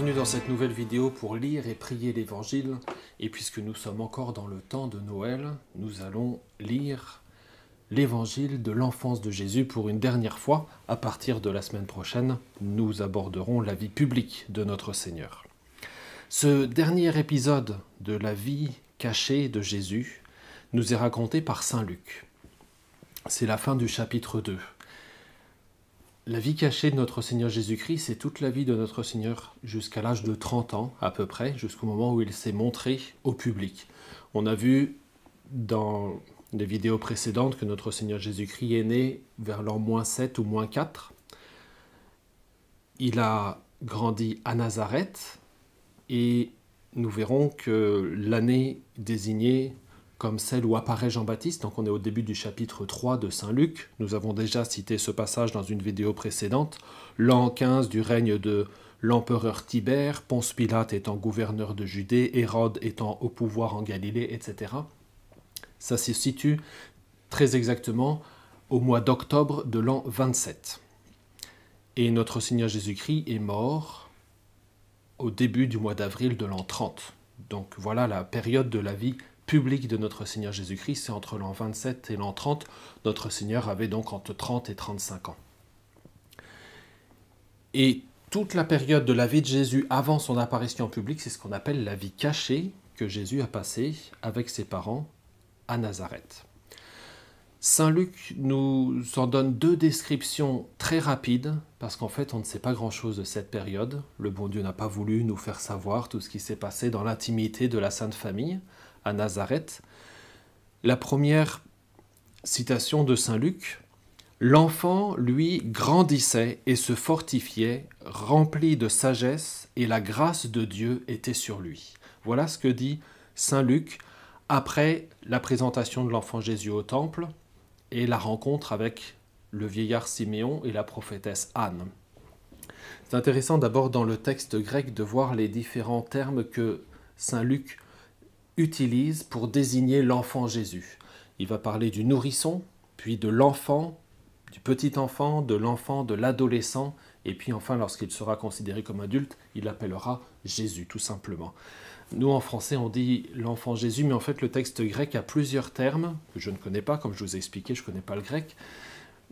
bienvenue dans cette nouvelle vidéo pour lire et prier l'Évangile. Et puisque nous sommes encore dans le temps de Noël, nous allons lire l'Évangile de l'enfance de Jésus pour une dernière fois. À partir de la semaine prochaine, nous aborderons la vie publique de notre Seigneur. Ce dernier épisode de la vie cachée de Jésus nous est raconté par Saint Luc. C'est la fin du chapitre 2. La vie cachée de notre Seigneur Jésus-Christ, c'est toute la vie de notre Seigneur jusqu'à l'âge de 30 ans à peu près, jusqu'au moment où il s'est montré au public. On a vu dans les vidéos précédentes que notre Seigneur Jésus-Christ est né vers l'an -7 ou -4. Il a grandi à Nazareth et nous verrons que l'année désignée comme celle où apparaît Jean-Baptiste, donc on est au début du chapitre 3 de Saint Luc, nous avons déjà cité ce passage dans une vidéo précédente, l'an 15 du règne de l'empereur Tibère, Ponce Pilate étant gouverneur de Judée, Hérode étant au pouvoir en Galilée, etc. Ça se situe très exactement au mois d'octobre de l'an 27. Et notre Seigneur Jésus-Christ est mort au début du mois d'avril de l'an 30. Donc voilà la période de la vie public de notre Seigneur Jésus-Christ, c'est entre l'an 27 et l'an 30. Notre Seigneur avait donc entre 30 et 35 ans. Et toute la période de la vie de Jésus avant son apparition publique, c'est ce qu'on appelle la vie cachée que Jésus a passée avec ses parents à Nazareth. Saint Luc nous en donne deux descriptions très rapides, parce qu'en fait on ne sait pas grand-chose de cette période. Le bon Dieu n'a pas voulu nous faire savoir tout ce qui s'est passé dans l'intimité de la Sainte Famille à Nazareth. La première citation de Saint Luc, « L'enfant, lui, grandissait et se fortifiait, rempli de sagesse, et la grâce de Dieu était sur lui. » Voilà ce que dit Saint Luc après la présentation de l'enfant Jésus au temple et la rencontre avec le vieillard Siméon et la prophétesse Anne. C'est intéressant d'abord dans le texte grec de voir les différents termes que Saint Luc utilise pour désigner l'enfant Jésus. Il va parler du nourrisson, puis de l'enfant, du petit enfant, de l'enfant, de l'adolescent, et puis enfin, lorsqu'il sera considéré comme adulte, il l'appellera Jésus, tout simplement. Nous, en français, on dit l'enfant Jésus, mais en fait, le texte grec a plusieurs termes, que je ne connais pas, comme je vous ai expliqué, je ne connais pas le grec,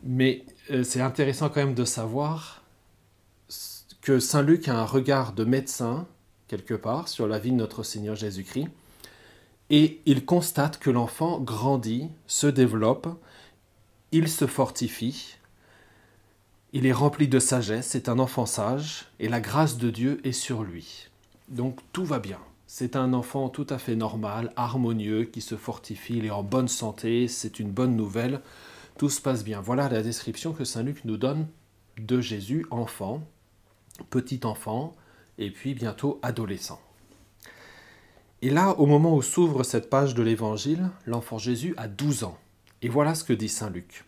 mais c'est intéressant quand même de savoir que Saint Luc a un regard de médecin, quelque part, sur la vie de notre Seigneur Jésus-Christ, et il constate que l'enfant grandit, se développe, il se fortifie, il est rempli de sagesse, c'est un enfant sage, et la grâce de Dieu est sur lui. Donc tout va bien. C'est un enfant tout à fait normal, harmonieux, qui se fortifie, il est en bonne santé, c'est une bonne nouvelle, tout se passe bien. Voilà la description que Saint Luc nous donne de Jésus, enfant, petit enfant, et puis bientôt adolescent. Et là, au moment où s'ouvre cette page de l'Évangile, l'enfant Jésus a 12 ans. Et voilà ce que dit Saint Luc.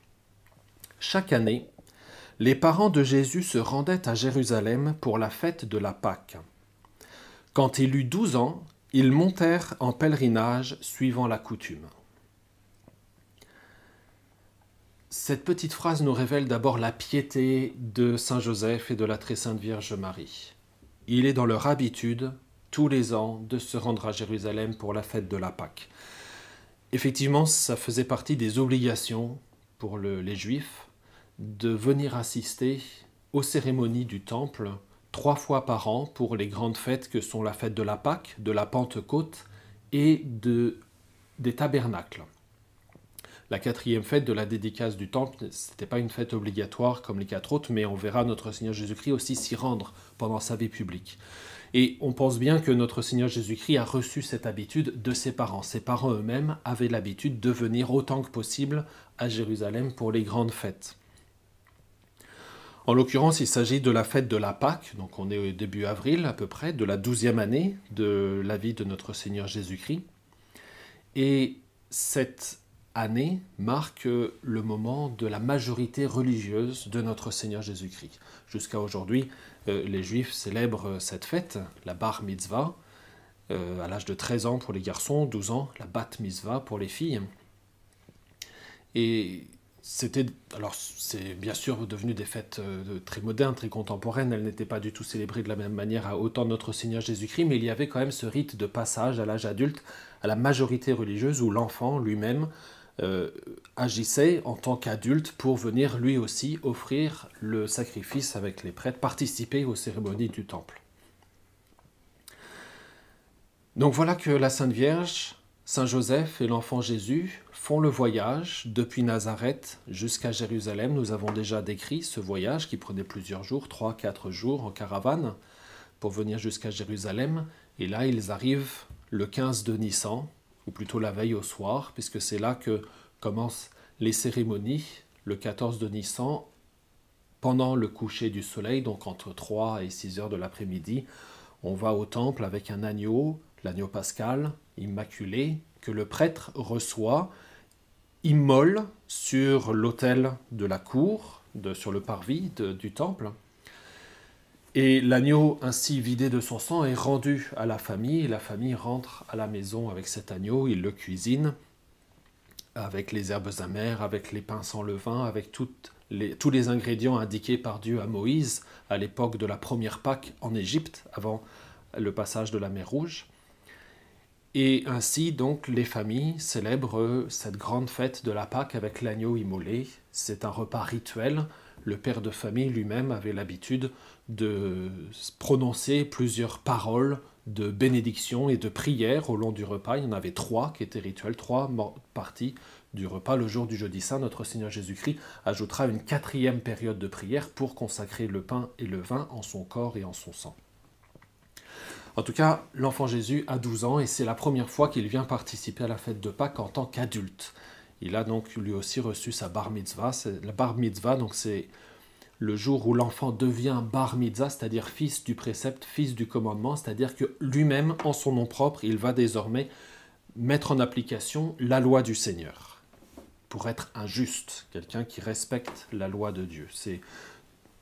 Chaque année, les parents de Jésus se rendaient à Jérusalem pour la fête de la Pâque. Quand il eut 12 ans, ils montèrent en pèlerinage suivant la coutume. Cette petite phrase nous révèle d'abord la piété de Saint Joseph et de la très sainte Vierge Marie. Il est dans leur habitude tous les ans de se rendre à Jérusalem pour la fête de la Pâque. Effectivement, ça faisait partie des obligations pour les Juifs de venir assister aux cérémonies du Temple 3 fois par an pour les grandes fêtes que sont la fête de la Pâque, de la Pentecôte et des tabernacles. La 4e fête de la dédicace du Temple, ce n'était pas une fête obligatoire comme les 4 autres, mais on verra notre Seigneur Jésus-Christ aussi s'y rendre pendant sa vie publique. Et on pense bien que notre Seigneur Jésus-Christ a reçu cette habitude de ses parents. Ses parents eux-mêmes avaient l'habitude de venir autant que possible à Jérusalem pour les grandes fêtes. En l'occurrence, il s'agit de la fête de la Pâque, donc on est au début avril à peu près, de la 12e année de la vie de notre Seigneur Jésus-Christ. Et cette année marque le moment de la majorité religieuse de notre Seigneur Jésus-Christ. Jusqu'à aujourd'hui, les Juifs célèbrent cette fête, la Bar Mitzvah, à l'âge de 13 ans pour les garçons, 12 ans, la Bat Mitzvah pour les filles. Et Alors c'est bien sûr devenu des fêtes très modernes, très contemporaines, elles n'étaient pas du tout célébrées de la même manière à autant notre Seigneur Jésus-Christ, mais il y avait quand même ce rite de passage à l'âge adulte, à la majorité religieuse, où l'enfant lui-même agissait en tant qu'adulte pour venir lui aussi offrir le sacrifice avec les prêtres, participer aux cérémonies du temple. Donc voilà que la Sainte Vierge, Saint Joseph et l'enfant Jésus font le voyage depuis Nazareth jusqu'à Jérusalem. Nous avons déjà décrit ce voyage qui prenait plusieurs jours, 3-4 jours en caravane pour venir jusqu'à Jérusalem. Et là, ils arrivent le 15 de Nissan, ou plutôt la veille au soir, puisque c'est là que commencent les cérémonies, le 14 de Nissan, pendant le coucher du soleil, donc entre 3 et 6 heures de l'après-midi. On va au temple avec un agneau, l'agneau pascal, immaculé, que le prêtre reçoit, immole sur l'autel de la cour, sur le parvis du temple. Et l'agneau ainsi vidé de son sang est rendu à la famille, et la famille rentre à la maison avec cet agneau, il le cuisine avec les herbes amères, avec les pains sans levain, avec tous les ingrédients indiqués par Dieu à Moïse à l'époque de la première Pâque en Égypte, avant le passage de la mer Rouge. Et ainsi, donc, les familles célèbrent cette grande fête de la Pâque avec l'agneau immolé. C'est un repas rituel. Le père de famille lui-même avait l'habitude de prononcer plusieurs paroles de bénédiction et de prière au long du repas. Il y en avait 3 qui étaient rituels, 3 parties du repas. Le jour du jeudi saint, notre Seigneur Jésus-Christ ajoutera une 4e période de prière pour consacrer le pain et le vin en son corps et en son sang. En tout cas, l'enfant Jésus a 12 ans et c'est la première fois qu'il vient participer à la fête de Pâques en tant qu'adulte. Il a donc lui aussi reçu sa bar mitzvah. La bar mitzvah, donc c'est le jour où l'enfant devient bar mitzvah, c'est-à-dire fils du précepte, fils du commandement, c'est-à-dire que lui-même, en son nom propre, il va désormais mettre en application la loi du Seigneur pour être un juste, quelqu'un qui respecte la loi de Dieu. C'est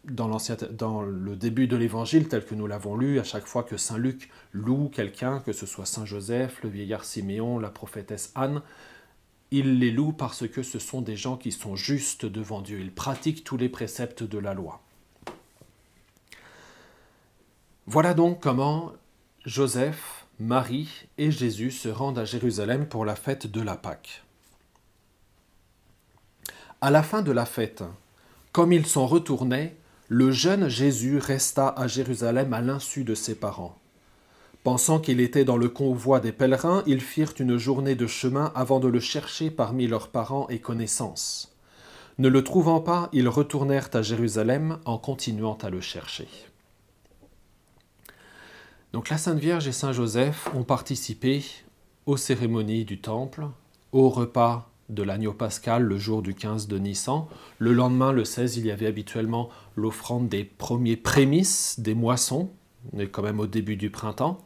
dans le début de l'Évangile, tel que nous l'avons lu, à chaque fois que saint Luc loue quelqu'un, que ce soit saint Joseph, le vieillard Siméon, la prophétesse Anne, il les loue parce que ce sont des gens qui sont justes devant Dieu. Ils pratiquent tous les préceptes de la loi. Voilà donc comment Joseph, Marie et Jésus se rendent à Jérusalem pour la fête de la Pâque. À la fin de la fête, comme ils s'en retournaient, le jeune Jésus resta à Jérusalem à l'insu de ses parents. Pensant qu'il était dans le convoi des pèlerins, ils firent une journée de chemin avant de le chercher parmi leurs parents et connaissances. Ne le trouvant pas, ils retournèrent à Jérusalem en continuant à le chercher. Donc la Sainte Vierge et Saint Joseph ont participé aux cérémonies du temple, au repas de l'agneau pascal le jour du 15 de Nissan. Le lendemain, le 16, il y avait habituellement l'offrande des premiers prémices des moissons, on est quand même au début du printemps.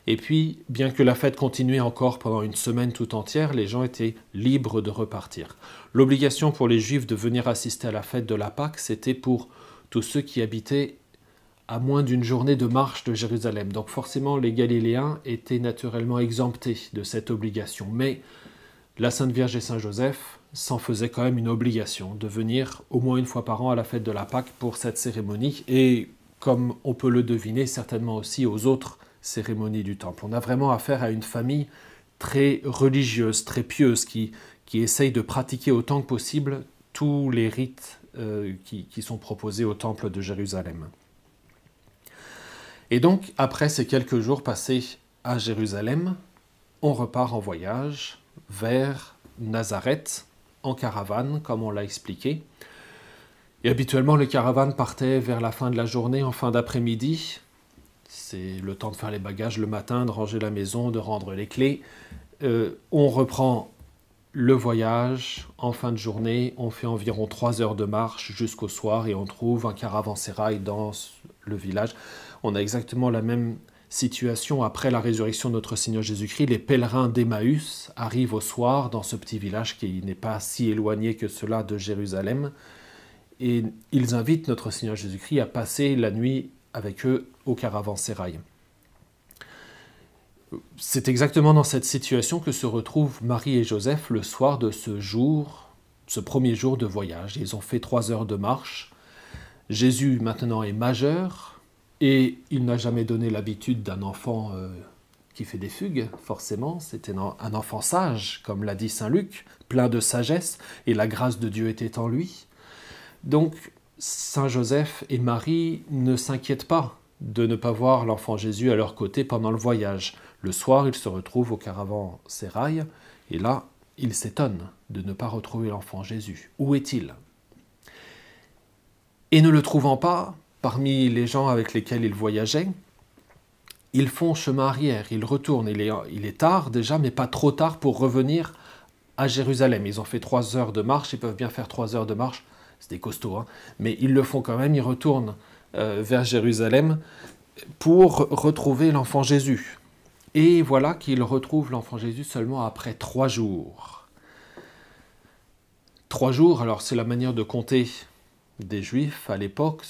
Et puis, bien que la fête continuait encore pendant une semaine tout entière, les gens étaient libres de repartir. L'obligation pour les Juifs de venir assister à la fête de la Pâque, c'était pour tous ceux qui habitaient à moins d'une journée de marche de Jérusalem. Donc forcément, les Galiléens étaient naturellement exemptés de cette obligation. Mais la Sainte Vierge et Saint Joseph s'en faisaient quand même une obligation de venir au moins une fois par an à la fête de la Pâque pour cette cérémonie et, comme on peut le deviner, certainement aussi aux autres cérémonies du temple. On a vraiment affaire à une famille très religieuse, très pieuse, qui essaye de pratiquer autant que possible tous les rites qui sont proposés au temple de Jérusalem. Et donc, après ces quelques jours passés à Jérusalem, on repart en voyage vers Nazareth, en caravane, comme on l'a expliqué. Et habituellement, les caravanes partaient vers la fin de la journée, en fin d'après-midi. C'est le temps de faire les bagages le matin, de ranger la maison, de rendre les clés. On reprend le voyage en fin de journée. On fait environ 3 heures de marche jusqu'au soir et on trouve un caravansérail dans le village. On a exactement la même situation après la résurrection de notre Seigneur Jésus-Christ. Les pèlerins d'Emmaüs arrivent au soir dans ce petit village qui n'est pas si éloigné que cela de Jérusalem. Et ils invitent notre Seigneur Jésus-Christ à passer la nuit avec eux au caravansérail. C'est exactement dans cette situation que se retrouvent Marie et Joseph le soir de ce jour ce premier jour de voyage. Ils ont fait 3 heures de marche. Jésus maintenant est majeur et il n'a jamais donné l'habitude d'un enfant qui fait des fugues, forcément. C'était un enfant sage, comme l'a dit saint Luc, plein de sagesse, et la grâce de Dieu était en lui. Donc, saint Joseph et Marie ne s'inquiètent pas de ne pas voir l'enfant Jésus à leur côté pendant le voyage. Le soir, ils se retrouvent au caravansérail, et là, ils s'étonnent de ne pas retrouver l'enfant Jésus. Où est-il? Et ne le trouvant pas, parmi les gens avec lesquels ils voyageaient, ils font chemin arrière, ils retournent. Il est tard déjà, mais pas trop tard pour revenir à Jérusalem. Ils ont fait 3 heures de marche, ils peuvent bien faire 3 heures de marche, c'est des costauds, hein, mais ils le font quand même, ils retournent vers Jérusalem pour retrouver l'enfant Jésus. Et voilà qu'ils retrouvent l'enfant Jésus seulement après 3 jours. 3 jours, alors c'est la manière de compter des Juifs à l'époque.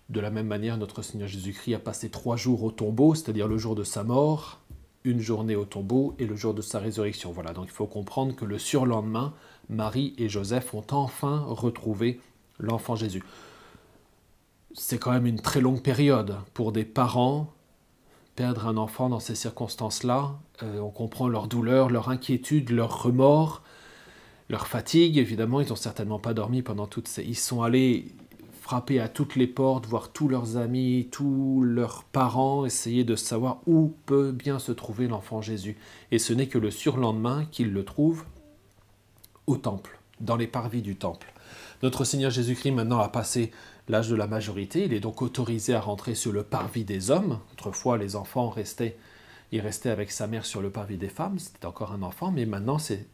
De la même manière, notre Seigneur Jésus-Christ a passé 3 jours au tombeau, c'est-à-dire le jour de sa mort, une journée au tombeau et le jour de sa résurrection. Voilà, donc il faut comprendre que le surlendemain, Marie et Joseph ont enfin retrouvé l'enfant Jésus. C'est quand même une très longue période pour des parents. Perdre un enfant dans ces circonstances-là, on comprend leur douleur, leur inquiétude, leur remords, leur fatigue. Évidemment, ils n'ont certainement pas dormi pendant toutes ces... Ils sont allés frapper à toutes les portes, voir tous leurs amis, tous leurs parents, essayer de savoir où peut bien se trouver l'enfant Jésus. Et ce n'est que le surlendemain qu'ils le trouvent au temple, dans les parvis du temple. Notre Seigneur Jésus-Christ maintenant a passé l'âge de la majorité, il est donc autorisé à rentrer sur le parvis des hommes. Autrefois, les enfants restaient avec sa mère sur le parvis des femmes, c'était encore un enfant, mais maintenant c'est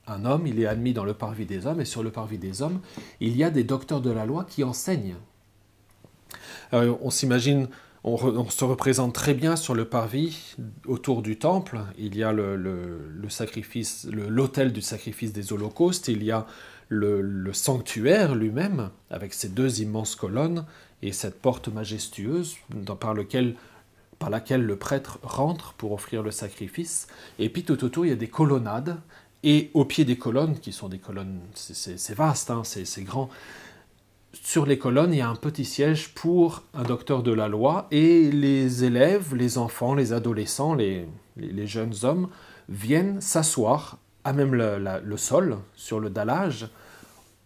un homme, il est admis dans le parvis des hommes, et sur le parvis des hommes, il y a des docteurs de la loi qui enseignent. Alors, on s'imagine, on se représente très bien sur le parvis, autour du temple, il y a le sacrifice, l'autel du sacrifice des holocaustes, il y a le sanctuaire lui-même, avec ses 2 immenses colonnes, et cette porte majestueuse par laquelle le prêtre rentre pour offrir le sacrifice, et puis tout autour il y a des colonnades, et au pied des colonnes, qui sont des colonnes, c'est vaste, hein, c'est grand, sur les colonnes, il y a un petit siège pour un docteur de la loi, et les élèves, les enfants, les adolescents, les jeunes hommes, viennent s'asseoir à même le sol, sur le dallage,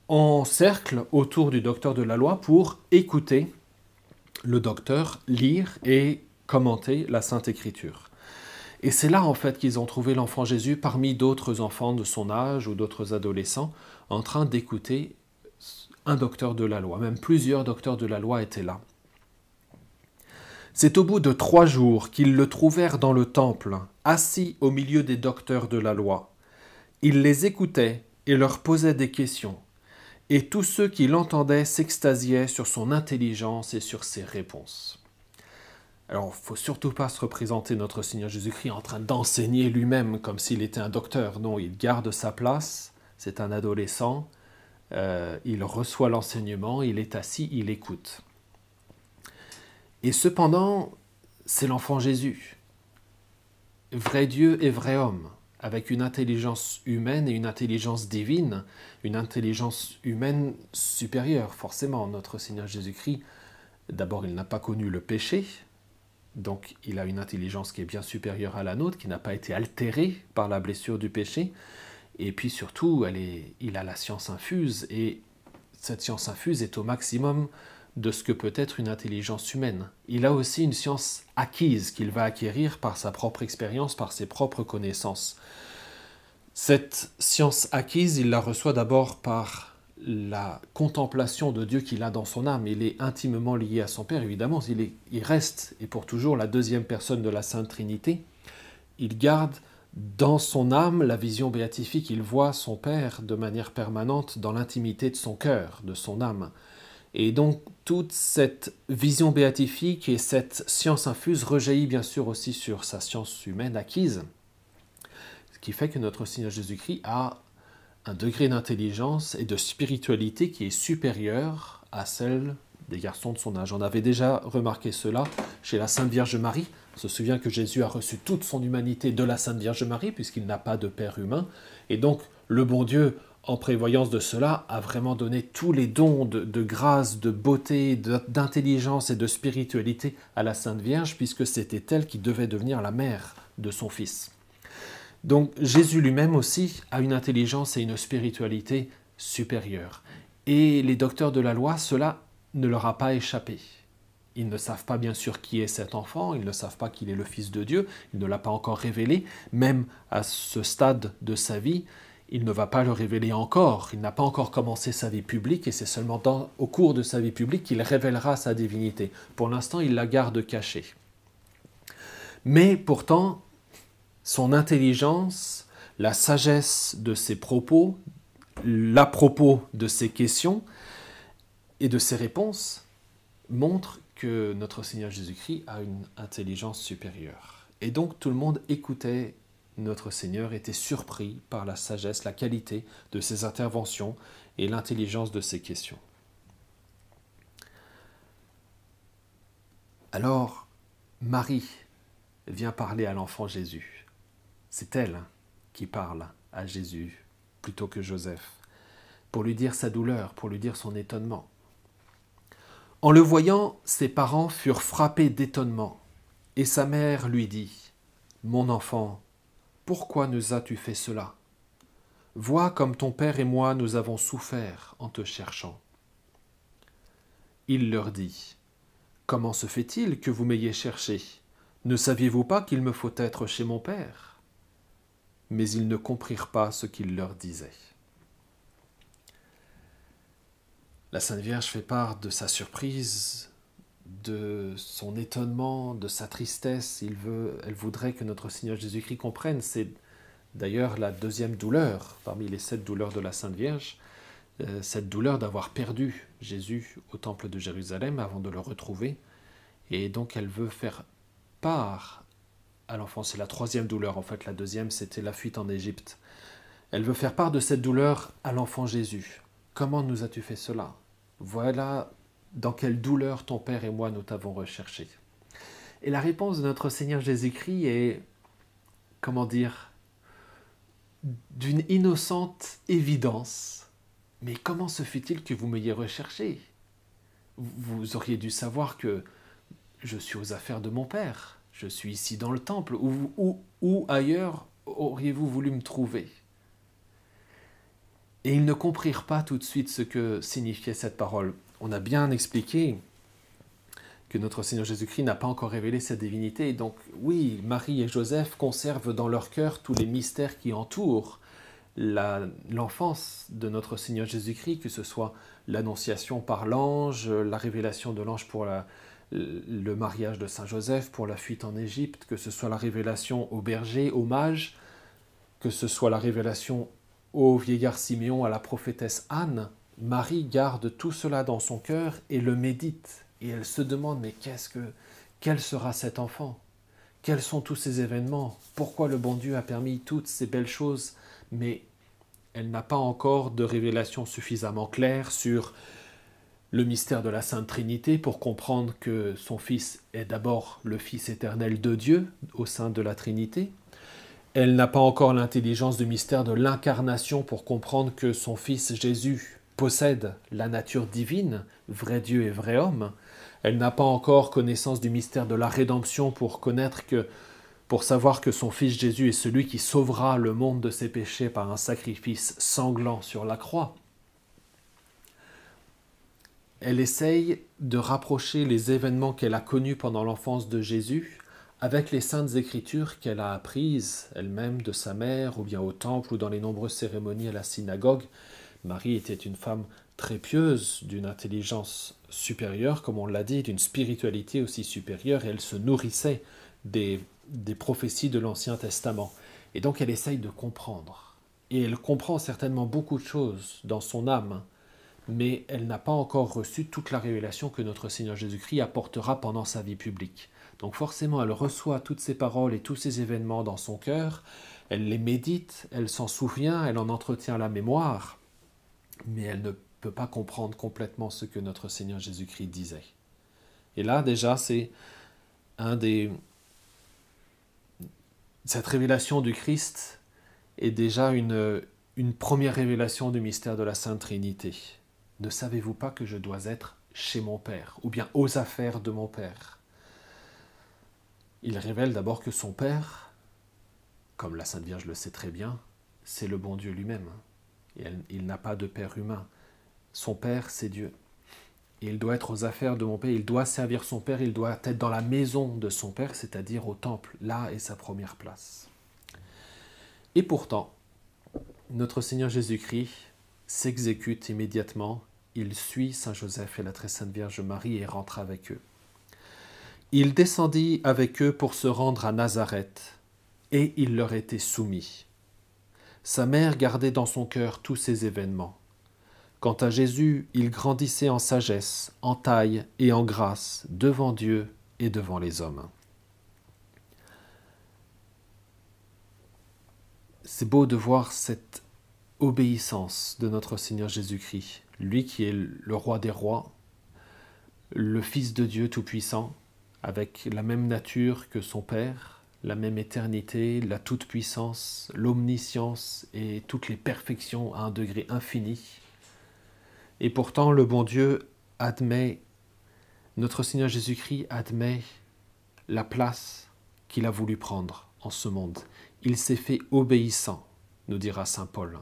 en cercle autour du docteur de la loi pour écouter le docteur lire et commenter la Sainte Écriture. Et c'est là en fait qu'ils ont trouvé l'enfant Jésus parmi d'autres enfants de son âge ou d'autres adolescents en train d'écouter un docteur de la loi. Même plusieurs docteurs de la loi étaient là. C'est au bout de 3 jours qu'ils le trouvèrent dans le temple, assis au milieu des docteurs de la loi. Il les écoutait et leur posait des questions. Et tous ceux qui l'entendaient s'extasiaient sur son intelligence et sur ses réponses. Alors, il ne faut surtout pas se représenter notre Seigneur Jésus-Christ en train d'enseigner lui-même comme s'il était un docteur. Non, il garde sa place, c'est un adolescent, il reçoit l'enseignement, il est assis, il écoute. Et cependant, c'est l'enfant Jésus, vrai Dieu et vrai homme, avec une intelligence humaine et une intelligence divine, une intelligence humaine supérieure, forcément. Notre Seigneur Jésus-Christ, d'abord, il n'a pas connu le péché, donc il a une intelligence qui est bien supérieure à la nôtre, qui n'a pas été altérée par la blessure du péché. Et puis surtout, il a la science infuse, et cette science infuse est au maximum de ce que peut être une intelligence humaine. Il a aussi une science acquise qu'il va acquérir par sa propre expérience, par ses propres connaissances. Cette science acquise, il la reçoit d'abord par la contemplation de Dieu qu'il a dans son âme. Il est intimement lié à son Père, évidemment. Il reste, et pour toujours, la 2e personne de la Sainte Trinité. Il garde dans son âme la vision béatifique. Il voit son Père de manière permanente dans l'intimité de son cœur, de son âme. Et donc, toute cette vision béatifique et cette science infuse rejaillit bien sûr aussi sur sa science humaine acquise, ce qui fait que notre Seigneur Jésus-Christ a un degré d'intelligence et de spiritualité qui est supérieur à celle des garçons de son âge. On avait déjà remarqué cela chez la Sainte Vierge Marie. On se souvient que Jésus a reçu toute son humanité de la Sainte Vierge Marie, puisqu'il n'a pas de père humain. Et donc, le bon Dieu, en prévoyance de cela, a vraiment donné tous les dons de grâce, de beauté, d'intelligence et de spiritualité à la Sainte Vierge, puisque c'était elle qui devait devenir la mère de son Fils. Donc Jésus lui-même aussi a une intelligence et une spiritualité supérieure. Et les docteurs de la loi, cela ne leur a pas échappé. Ils ne savent pas bien sûr qui est cet enfant, ils ne savent pas qu'il est le Fils de Dieu, il ne l'a pas encore révélé, même à ce stade de sa vie, il ne va pas le révéler encore, il n'a pas encore commencé sa vie publique et c'est seulement au cours de sa vie publique qu'il révélera sa divinité. Pour l'instant, il la garde cachée. Mais pourtant, son intelligence, la sagesse de ses propos, l'à-propos de ses questions et de ses réponses montrent que notre Seigneur Jésus-Christ a une intelligence supérieure. Et donc tout le monde écoutait notre Seigneur, était surpris par la sagesse, la qualité de ses interventions et l'intelligence de ses questions. Alors, Marie vient parler à l'enfant Jésus. C'est elle qui parle à Jésus plutôt que Joseph, pour lui dire sa douleur, pour lui dire son étonnement. En le voyant, ses parents furent frappés d'étonnement, et sa mère lui dit : « Mon enfant, pourquoi nous as-tu fait cela ? Vois comme ton père et moi nous avons souffert en te cherchant. » Il leur dit : « Comment se fait-il que vous m'ayez cherché ? Ne saviez-vous pas qu'il me faut être chez mon père ? » Mais ils ne comprirent pas ce qu'il leur disait. La Sainte Vierge fait part de sa surprise, de son étonnement, de sa tristesse. Elle voudrait que notre Seigneur Jésus-Christ comprenne. C'est d'ailleurs la deuxième douleur, parmi les 7 douleurs de la Sainte Vierge, cette douleur d'avoir perdu Jésus au temple de Jérusalem avant de le retrouver. Et donc elle veut faire part à l'enfant. C'est la 3e douleur, en fait. La 2e, c'était la fuite en Égypte. Elle veut faire part de cette douleur à l'enfant Jésus. Comment nous as-tu fait cela ? Voilà dans quelle douleur ton Père et moi nous t'avons recherché. Et la réponse de notre Seigneur Jésus-Christ est, comment dire, d'une innocente évidence. Mais comment se fait-il que vous m'ayez recherché ? Vous auriez dû savoir que je suis aux affaires de mon Père. Je suis ici dans le temple. Où ailleurs auriez-vous voulu me trouver ? Et ils ne comprirent pas tout de suite ce que signifiait cette parole. On a bien expliqué que notre Seigneur Jésus-Christ n'a pas encore révélé sa divinité. Donc oui, Marie et Joseph conservent dans leur cœur tous les mystères qui entourent l'enfance de notre Seigneur Jésus-Christ, que ce soit l'annonciation par l'ange, la révélation de l'ange pour le mariage de Saint Joseph, pour la fuite en Égypte, que ce soit la révélation aux bergers, aux mages, que ce soit la révélation au vieillard Siméon, à la prophétesse Anne. Marie garde tout cela dans son cœur et le médite. Et elle se demande, mais quel sera cet enfant ? Quels sont tous ces événements ? Pourquoi le bon Dieu a permis toutes ces belles choses ? Mais elle n'a pas encore de révélation suffisamment claire sur le mystère de la Sainte Trinité pour comprendre que son Fils est d'abord le Fils éternel de Dieu au sein de la Trinité. Elle n'a pas encore l'intelligence du mystère de l'incarnation pour comprendre que son Fils Jésus possède la nature divine, vrai Dieu et vrai homme. Elle n'a pas encore connaissance du mystère de la rédemption pour savoir que son Fils Jésus est celui qui sauvera le monde de ses péchés par un sacrifice sanglant sur la croix. Elle essaye de rapprocher les événements qu'elle a connus pendant l'enfance de Jésus avec les saintes écritures qu'elle a apprises elle-même de sa mère, ou bien au temple, ou dans les nombreuses cérémonies à la synagogue. Marie était une femme très pieuse, d'une intelligence supérieure, comme on l'a dit, d'une spiritualité aussi supérieure, et elle se nourrissait des prophéties de l'Ancien Testament. Et donc elle essaye de comprendre. Et elle comprend certainement beaucoup de choses dans son âme, mais elle n'a pas encore reçu toute la révélation que notre Seigneur Jésus-Christ apportera pendant sa vie publique. Donc forcément, elle reçoit toutes ces paroles et tous ces événements dans son cœur, elle les médite, elle s'en souvient, elle en entretient la mémoire, mais elle ne peut pas comprendre complètement ce que notre Seigneur Jésus-Christ disait. Et là, déjà, c'est cette révélation du Christ est déjà une une première révélation du mystère de la Sainte Trinité. Ne savez-vous pas que je dois être chez mon Père, ou bien aux affaires de mon Père? Il révèle d'abord que son Père, comme la Sainte Vierge le sait très bien, c'est le bon Dieu lui-même. Il n'a pas de Père humain. Son Père, c'est Dieu. Et il doit être aux affaires de mon Père, il doit servir son Père, il doit être dans la maison de son Père, c'est-à-dire au temple. Là est sa première place. Et pourtant, notre Seigneur Jésus-Christ s'exécute immédiatement. Il suit Saint Joseph et la très sainte Vierge Marie et rentre avec eux. Il descendit avec eux pour se rendre à Nazareth, et il leur était soumis. Sa mère gardait dans son cœur tous ces événements. Quant à Jésus, il grandissait en sagesse, en taille et en grâce, devant Dieu et devant les hommes. C'est beau de voir cette obéissance de notre Seigneur Jésus-Christ, lui qui est le roi des rois, le Fils de Dieu Tout-Puissant, avec la même nature que son Père, la même éternité, la toute-puissance, l'omniscience et toutes les perfections à un degré infini. Et pourtant, le bon Dieu admet, notre Seigneur Jésus-Christ admet la place qu'il a voulu prendre en ce monde. Il s'est fait obéissant, nous dira saint Paul.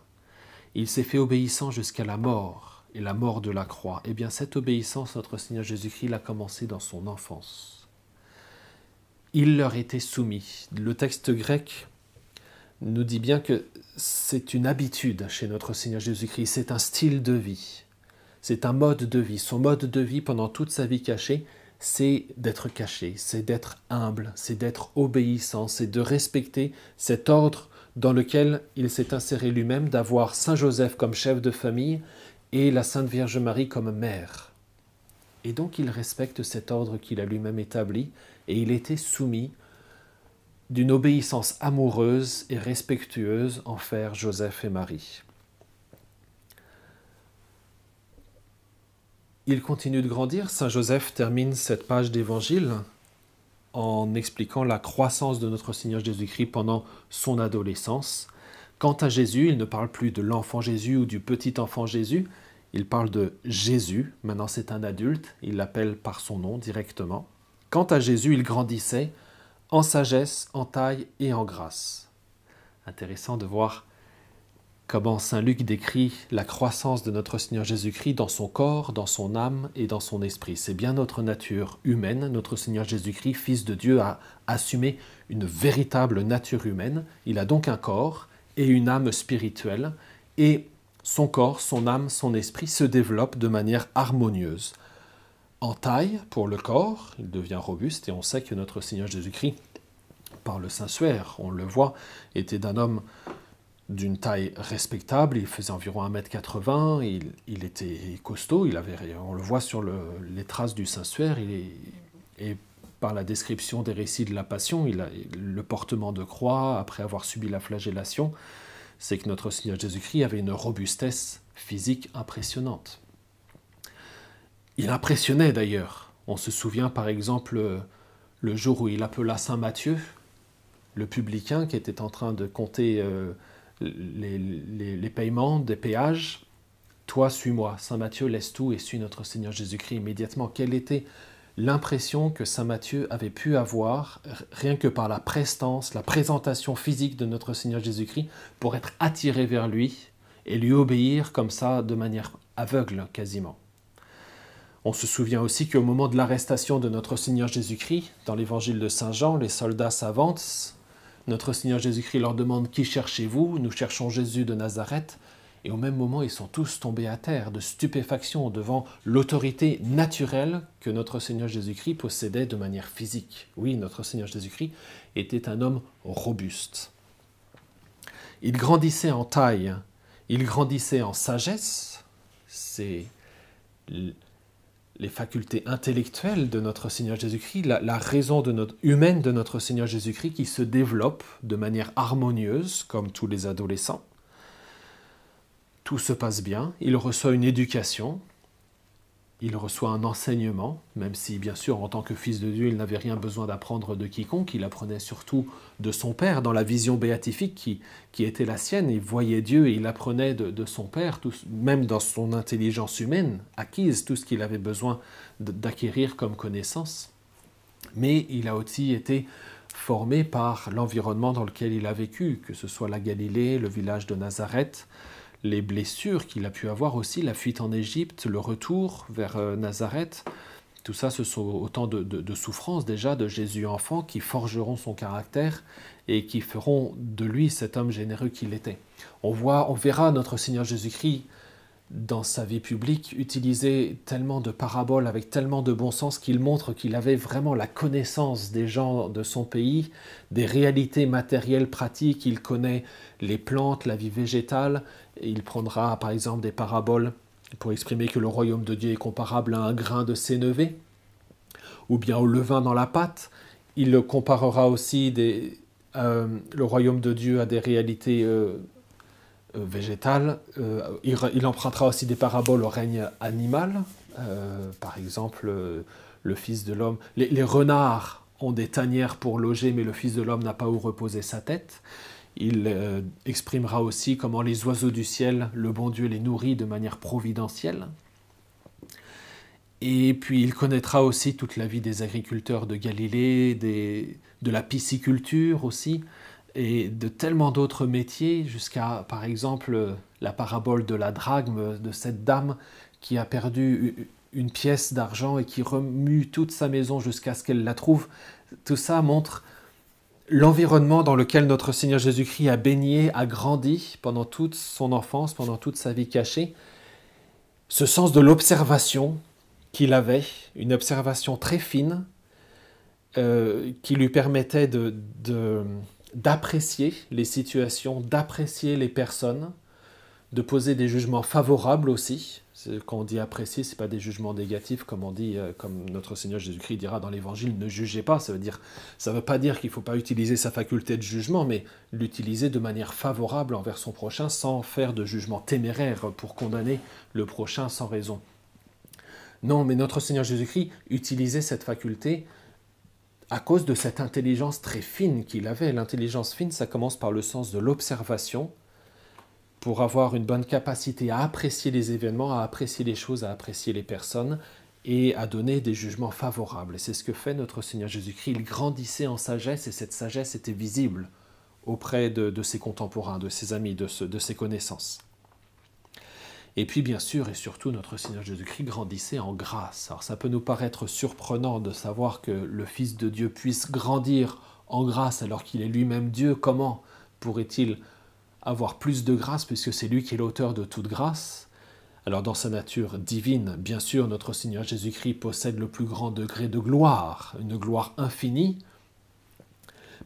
Il s'est fait obéissant jusqu'à la mort, et la mort de la croix. Eh bien, cette obéissance, notre Seigneur Jésus-Christ l'a commencé dans son enfance. Il leur était soumis. Le texte grec nous dit bien que c'est une habitude chez notre Seigneur Jésus-Christ, c'est un style de vie. C'est un mode de vie. Son mode de vie pendant toute sa vie cachée, c'est d'être caché, c'est d'être humble, c'est d'être obéissant, c'est de respecter cet ordre dans lequel il s'est inséré lui-même, d'avoir Saint Joseph comme chef de famille et la Sainte Vierge Marie comme mère. Et donc il respecte cet ordre qu'il a lui-même établi et il était soumis d'une obéissance amoureuse et respectueuse envers Joseph et Marie. Il continue de grandir. Saint Joseph termine cette page d'évangile en expliquant la croissance de notre Seigneur Jésus-Christ pendant son adolescence. Quant à Jésus, il ne parle plus de l'enfant Jésus ou du petit enfant Jésus, il parle de Jésus. Maintenant c'est un adulte, il l'appelle par son nom directement. Quant à Jésus, il grandissait en sagesse, en taille et en grâce. Intéressant de voir comment saint Luc décrit la croissance de notre Seigneur Jésus-Christ dans son corps, dans son âme et dans son esprit. C'est bien notre nature humaine. Notre Seigneur Jésus-Christ, Fils de Dieu, a assumé une véritable nature humaine. Il a donc un corps et une âme spirituelle. Et son corps, son âme, son esprit se développent de manière harmonieuse. En taille, pour le corps, il devient robuste et on sait que notre Seigneur Jésus-Christ, par le Saint-Suaire, on le voit, était d'un homme d'une taille respectable, il faisait environ 1m80, il était costaud, on le voit sur les traces du Saint-Suaire, et par la description des récits de la Passion, le portement de croix, après avoir subi la flagellation, c'est que notre Seigneur Jésus-Christ avait une robustesse physique impressionnante. Il impressionnait d'ailleurs. On se souvient par exemple le jour où il appela Saint Matthieu, le publicain qui était en train de compter les paiements des péages. Toi, suis-moi. Saint Matthieu laisse tout et suit notre Seigneur Jésus-Christ immédiatement. Quelle était l'impression que Saint Matthieu avait pu avoir, rien que par la prestance, la présentation physique de notre Seigneur Jésus-Christ, pour être attiré vers lui et lui obéir comme ça, de manière aveugle quasiment. On se souvient aussi qu'au moment de l'arrestation de notre Seigneur Jésus-Christ, dans l'évangile de Saint Jean, les soldats s'avancent. Notre Seigneur Jésus-Christ leur demande « Qui cherchez-vous » ? Nous cherchons Jésus de Nazareth. Et au même moment, ils sont tous tombés à terre de stupéfaction devant l'autorité naturelle que notre Seigneur Jésus-Christ possédait de manière physique. Oui, notre Seigneur Jésus-Christ était un homme robuste. Il grandissait en taille, il grandissait en sagesse. C'est les facultés intellectuelles de notre Seigneur Jésus-Christ, la raison humaine de notre Seigneur Jésus-Christ qui se développe de manière harmonieuse, comme tous les adolescents. Tout se passe bien, il reçoit une éducation, il reçoit un enseignement, même si bien sûr en tant que fils de Dieu il n'avait rien besoin d'apprendre de quiconque, il apprenait surtout de son Père dans la vision béatifique qui était la sienne. Il voyait Dieu et il apprenait de son Père, même dans son intelligence humaine acquise, tout ce qu'il avait besoin d'acquérir comme connaissance. Mais il a aussi été formé par l'environnement dans lequel il a vécu, que ce soit la Galilée, le village de Nazareth, les blessures qu'il a pu avoir aussi, la fuite en Égypte, le retour vers Nazareth. Tout ça, ce sont autant de souffrances déjà de Jésus enfant qui forgeront son caractère et qui feront de lui cet homme généreux qu'il était. On verra notre Seigneur Jésus-Christ dans sa vie publique utiliser tellement de paraboles avec tellement de bon sens qu'il montre qu'il avait vraiment la connaissance des gens de son pays, des réalités matérielles pratiques. Il connaît les plantes, la vie végétale. Il prendra par exemple des paraboles pour exprimer que le royaume de Dieu est comparable à un grain de sénévé ou bien au levain dans la pâte. Il comparera aussi le royaume de Dieu à des réalités végétale. Il empruntera aussi des paraboles au règne animal. Par exemple, le Fils de l'homme. Les renards ont des tanières pour loger, mais le Fils de l'homme n'a pas où reposer sa tête. Il exprimera aussi comment les oiseaux du ciel, le bon Dieu les nourrit de manière providentielle. Et puis il connaîtra aussi toute la vie des agriculteurs de Galilée, de la pisciculture aussi, et de tellement d'autres métiers, jusqu'à, par exemple, la parabole de la drachme, de cette dame qui a perdu une pièce d'argent et qui remue toute sa maison jusqu'à ce qu'elle la trouve. Tout ça montre l'environnement dans lequel notre Seigneur Jésus-Christ a baigné, a grandi pendant toute son enfance, pendant toute sa vie cachée. Ce sens de l'observation qu'il avait, une observation très fine, qui lui permettait d'apprécier les situations, d'apprécier les personnes, de poser des jugements favorables aussi. Quand on dit apprécier, ce n'est pas des jugements négatifs, comme on dit, comme notre Seigneur Jésus-Christ dira dans l'Évangile, ne jugez pas. Ça veut pas dire qu'il ne faut pas utiliser sa faculté de jugement, mais l'utiliser de manière favorable envers son prochain, sans faire de jugement téméraire pour condamner le prochain sans raison. Non, mais notre Seigneur Jésus-Christ utilisait cette faculté à cause de cette intelligence très fine qu'il avait. L'intelligence fine, ça commence par le sens de l'observation, pour avoir une bonne capacité à apprécier les événements, à apprécier les choses, à apprécier les personnes et à donner des jugements favorables. Et c'est ce que fait notre Seigneur Jésus-Christ. Il grandissait en sagesse et cette sagesse était visible auprès de ses contemporains, de ses amis, de ses connaissances. Et puis bien sûr et surtout, notre Seigneur Jésus-Christ grandissait en grâce. Alors ça peut nous paraître surprenant de savoir que le Fils de Dieu puisse grandir en grâce alors qu'il est lui-même Dieu. Comment pourrait-il avoir plus de grâce puisque c'est lui qui est l'auteur de toute grâce? Alors dans sa nature divine, bien sûr, notre Seigneur Jésus-Christ possède le plus grand degré de gloire, une gloire infinie.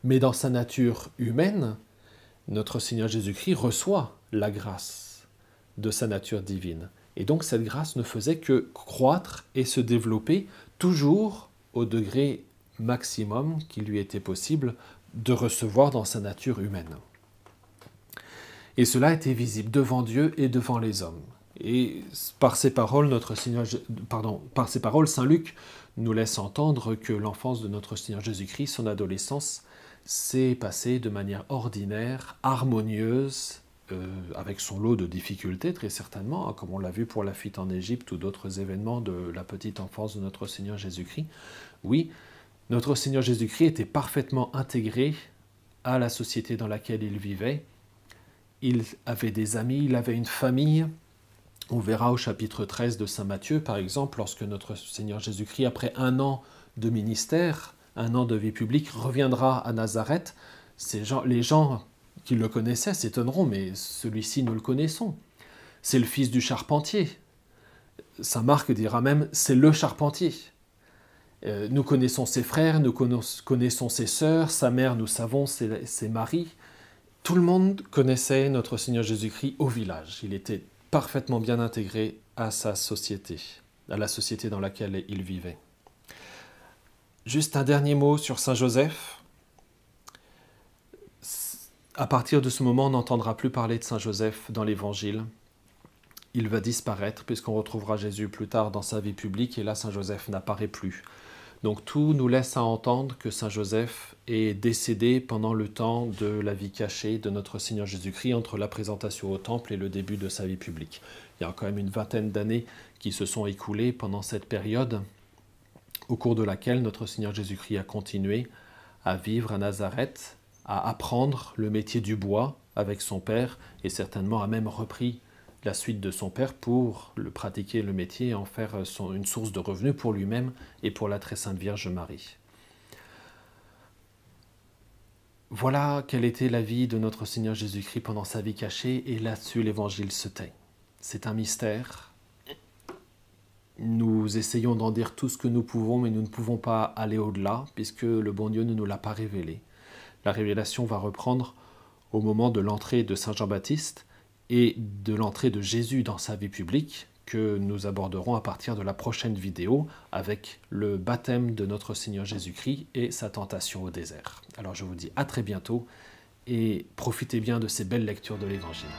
Mais dans sa nature humaine, notre Seigneur Jésus-Christ reçoit la grâce de sa nature divine. Et donc cette grâce ne faisait que croître et se développer toujours au degré maximum qu'il lui était possible de recevoir dans sa nature humaine. Et cela était visible devant Dieu et devant les hommes. Et par ces paroles, par ces paroles, Saint Luc nous laisse entendre que l'enfance de notre Seigneur Jésus-Christ, son adolescence, s'est passée de manière ordinaire, harmonieuse, avec son lot de difficultés très certainement, hein, comme on l'a vu pour la fuite en Égypte ou d'autres événements de la petite enfance de notre Seigneur Jésus-Christ. Oui, notre Seigneur Jésus-Christ était parfaitement intégré à la société dans laquelle il vivait. Il avait des amis, il avait une famille. On verra au chapitre 13 de Saint Matthieu, par exemple, lorsque notre Seigneur Jésus-Christ, après 1 an de ministère, 1 an de vie publique, reviendra à Nazareth. Les gens qui le connaissaient s'étonneront, mais celui-ci, nous le connaissons. C'est le fils du charpentier. Saint Marc dira même, c'est le charpentier. Nous connaissons ses frères, nous connaissons ses sœurs, sa mère, nous savons, c'est Marie. Tout le monde connaissait notre Seigneur Jésus-Christ au village. Il était parfaitement bien intégré à sa société, à la société dans laquelle il vivait. Juste un dernier mot sur Saint Joseph. À partir de ce moment, on n'entendra plus parler de Saint Joseph dans l'Évangile. il va disparaître puisqu'on retrouvera Jésus plus tard dans sa vie publique et là Saint Joseph n'apparaît plus. Donc tout nous laisse à entendre que Saint Joseph est décédé pendant le temps de la vie cachée de notre Seigneur Jésus-Christ entre la présentation au temple et le début de sa vie publique. Il y a quand même une vingtaine d'années qui se sont écoulées pendant cette période au cours de laquelle notre Seigneur Jésus-Christ a continué à vivre à Nazareth, à apprendre le métier du bois avec son père et certainement a même repris la suite de son père pour le pratiquer le métier et en faire une source de revenus pour lui-même et pour la très sainte Vierge Marie. Voilà quelle était la vie de notre Seigneur Jésus-Christ pendant sa vie cachée et là-dessus l'Évangile se tait. C'est un mystère. Nous essayons d'en dire tout ce que nous pouvons, mais nous ne pouvons pas aller au-delà puisque le bon Dieu ne nous l'a pas révélé. La révélation va reprendre au moment de l'entrée de Saint Jean-Baptiste et de l'entrée de Jésus dans sa vie publique que nous aborderons à partir de la prochaine vidéo avec le baptême de notre Seigneur Jésus-Christ et sa tentation au désert. Alors je vous dis à très bientôt et profitez bien de ces belles lectures de l'Évangile.